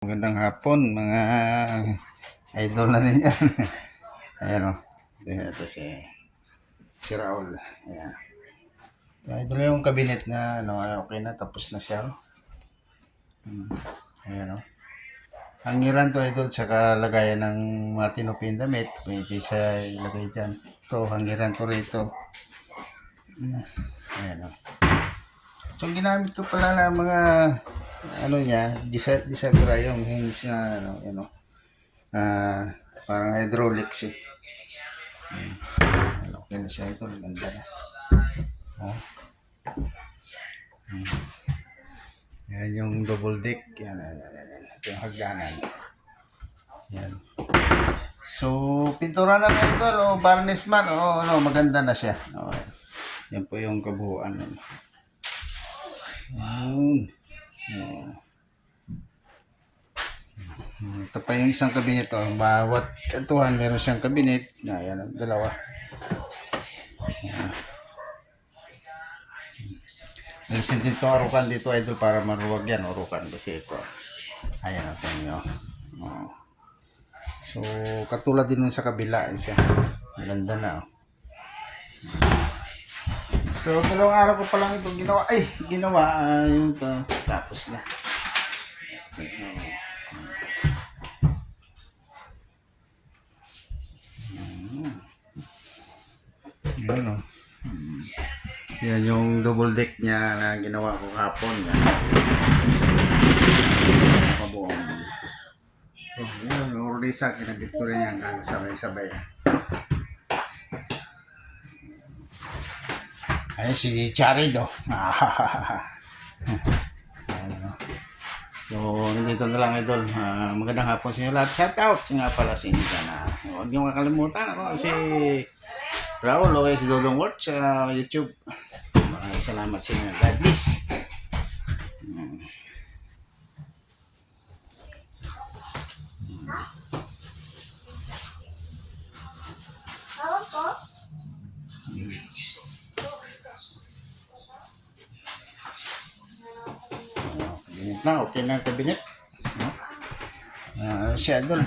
Magandang hapon mga idol natin yan. Ayan o. Ito si Raul. Ayan. Ito na yung cabinet na okay na. Tapos na siya. Ayan o. Hangiran to idol. Tsaka lagayan ng mga tinupin damit. Pwede siya ilagay dyan. Ito, hangiran to rito. Ayan o. So, ginamit ko pala na mga niya, disagra yung hinge na parang hydraulics eh. Okay na siya ito, ganda na. Oh. Yan yung double deck, yan. Ito yung hagdanan. Yan. So, pintura na lang ito, varnish man, maganda na siya. Yan po yung kabuuan. Ito pa yung isang kabinet. Bawat kantuhan meron siyang kabinet. Ayan, dalawa. Alisin din ito arukan dito idol para maruwag yan. Arukan kasi ito. Ayan natin nyo. So, katulad din sa kabila. Siya. Maganda na. So, dalawang araw ko pa lang ito ginawa. Yung tapos na. Ano? Yan yung double deck niya na ginawa ko kapon. Kabuong. Yan, orisa, kinabit ko rin yan sabay-sabay. Ay, si Charid, So, nandito na lang idol. Magandang hapon sa inyo lahat. Shout out nga pala sa inyo na. Huwag niyo makalimutan ako si Raul o si Dodong Watch sa YouTube. Maraming salamat sa inyo. God bless. Kabinet na. Okay na ang kabinet. Si Idol.